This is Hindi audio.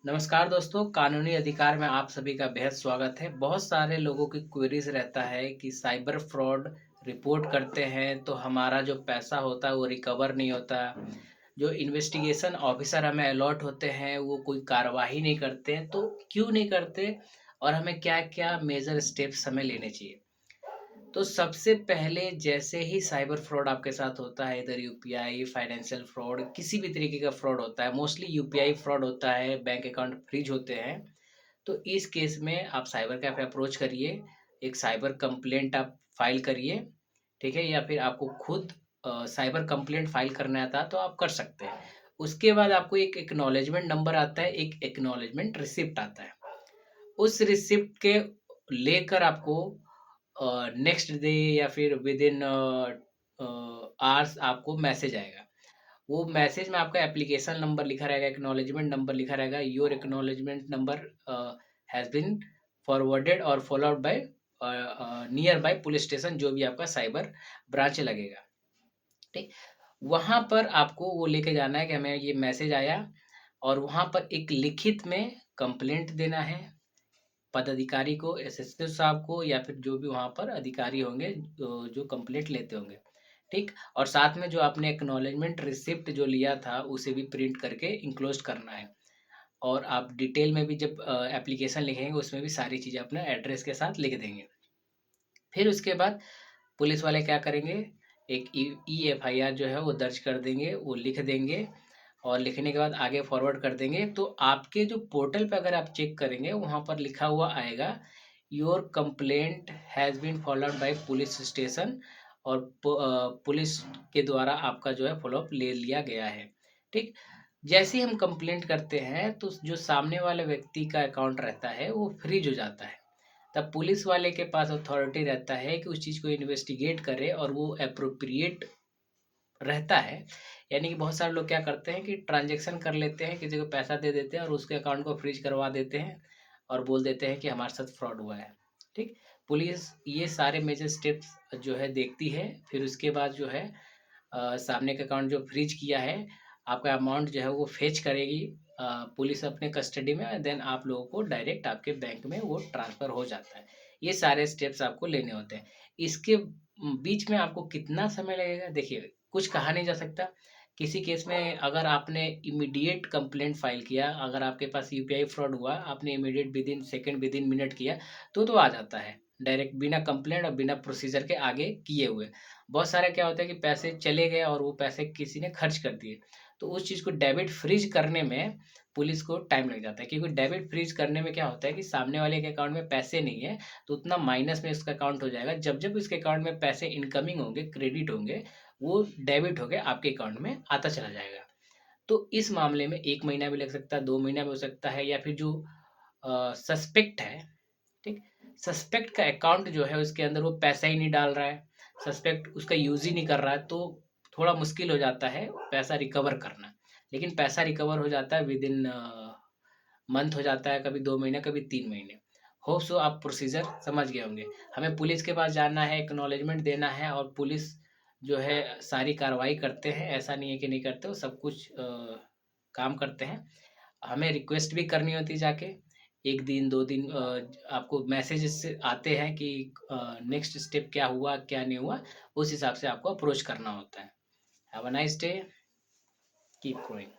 नमस्कार दोस्तों, कानूनी अधिकार में आप सभी का बेहद स्वागत है। बहुत सारे लोगों की क्वेरीज रहता है कि साइबर फ्रॉड रिपोर्ट करते हैं तो हमारा जो पैसा होता है वो रिकवर नहीं होता। जो इन्वेस्टिगेशन ऑफिसर हमें अलॉट होते हैं वो कोई कार्यवाही नहीं करते हैं, तो क्यों नहीं करते और हमें क्या-क्या मेजर स्टेप्स हमें लेने चाहिए। तो सबसे पहले जैसे ही साइबर फ्रॉड आपके साथ होता है, इधर यूपीआई, फाइनेंशियल फ्रॉड, किसी भी तरीके का फ्रॉड होता है, मोस्टली यूपीआई फ्रॉड होता है, बैंक अकाउंट फ्रीज होते हैं। तो इस केस में आप साइबर कैफ़े अप्रोच करिए, एक साइबर कंप्लेंट आप फ़ाइल करिए, ठीक है? या फिर आपको खुद साइबर कंप्लेंट फ़ाइल करना आता है तो आप कर सकते हैं। उसके बाद आपको एक एक्नॉलेजमेंट नंबर आता है, एक एक्नॉलेजमेंट रिसिप्ट आता है। उस रिसिप्ट के लेकर आपको नेक्स्ट डे या फिर विदिन आवर्स आपको मैसेज आएगा। वो मैसेज में आपका एप्लीकेशन नंबर लिखा रहेगा, एक्नॉलेजमेंट नंबर लिखा रहेगा, your acknowledgement number has been forwarded और followed by nearby police station, जो भी आपका साइबर ब्रांच लगेगा, ठीक? वहाँ पर आपको वो लेके जाना है कि हमें ये मैसेज आया और वहाँ पर एक लिखित में कंप्लेंट देना है पदाधिकारी को, एसएसपी साहब को या फिर जो भी वहाँ पर अधिकारी होंगे जो कंप्लेंट लेते होंगे, ठीक? और साथ में जो आपने एक्नॉलेजमेंट रिसिप्ट जो लिया था उसे भी प्रिंट करके एन्क्लोज़ करना है। और आप डिटेल में भी जब एप्लीकेशन लिखेंगे उसमें भी सारी चीज़ें अपना एड्रेस के साथ लिख देंगे। फिर उसके बाद पुलिस वाले क्या करेंगे, एक ईएफआईआर जो है वो दर्ज कर देंगे, वो लिख देंगे और लिखने के बाद आगे फॉरवर्ड कर देंगे। तो आपके जो पोर्टल पे अगर आप चेक करेंगे वहाँ पर लिखा हुआ आएगा, your complaint has been followed by police station और पुलिस के द्वारा आपका जो है फ़ॉलो अप ले लिया गया है, ठीक? जैसे ही हम कंप्लेंट करते हैं तो जो सामने वाले व्यक्ति का अकाउंट रहता है वो फ्रीज हो जाता है। तब पुलिस वाले के पास अथॉरिटी रहता है कि उस चीज़ को इन्वेस्टिगेट करे और वो एप्रोप्रिएट रहता है। यानी कि बहुत सारे लोग क्या करते हैं कि ट्रांज़ैक्शन कर लेते हैं, किसी को पैसा दे देते हैं और उसके अकाउंट को फ्रीज़ करवा देते हैं और बोल देते हैं कि हमारे साथ फ्रॉड हुआ है, ठीक? पुलिस ये सारे मेजर स्टेप्स जो है देखती है, फिर उसके बाद जो है सामने का अकाउंट जो फ्रीज किया है, आपका अमाउंट जो है वो फेच करेगी पुलिस अपने कस्टडी में, देन आप लोगों को डायरेक्ट आपके बैंक में वो ट्रांसफ़र हो जाता है। ये सारे स्टेप्स आपको लेने होते हैं। इसके बीच में आपको कितना समय लगेगा? देखिए, कुछ कहा नहीं जा सकता। किसी केस में अगर आपने इमीडिएट कंप्लेंट फ़ाइल किया, अगर आपके पास यूपीआई फ्रॉड हुआ, आपने immediate within second, within minute किया, तो आ जाता है। डायरेक्ट बिना कंप्लेंट और बिना प्रोसीजर के आगे किए हुए। बहुत सारा क्या होता है कि पैसे चले गए और वो पैसे किसी ने खर्च कर दिए। तो उस चीज़ को डेबिट फ्रीज़ करने में पुलिस को टाइम लग जाता है, क्योंकि डेबिट फ्रीज़ करने में क्या होता है कि सामने वाले के अकाउंट में पैसे नहीं है, तो उतना माइनस में इसका अकाउंट हो जाएगा। जब-जब इसके अकाउंट में पैसे इनकमिंग होंगे, क्रेडिट होंगे, वो डेबिट होके आपके अकाउंट में आता चला जाएगा। तो इस मामले में 1 महीना भी लग सकता है, 2 महीना भी हो सकता है, या फिर जो सस्पेक्ट है, ठीक? सस्पेक्ट का अकाउंट जो है उसके अंदर वो पैसा ही नहीं डाल रहा है, सस्पेक्ट उसका यूज़ ही नहीं कर रहा है, तो थोड़ा मुश्किल हो जाता है पैसा रिकवर करना। लेकिन पैसा रिकवर हो जाता है विदिन मंथ हो जाता है, कभी 2 महीने, कभी 3 महीने। होप सो आप प्रोसीजर समझ गए होंगे। हमें पुलिस के पास जाना है, एक्नॉलेजमेंट देना है और पुलिस जो है सारी कार्रवाई करते हैं, ऐसा नहीं है कि नहीं करते, वो सब कुछ काम करते हैं। हमें रिक्वेस्ट भी करनी होती है जाके, 1 दिन 2 दिन आपको मैसेजेस आते हैं कि नेक्स्ट स्टेप क्या हुआ, क्या नहीं हुआ, उस हिसाब से आपको अप्रोच करना होता है। Have a nice day, keep going.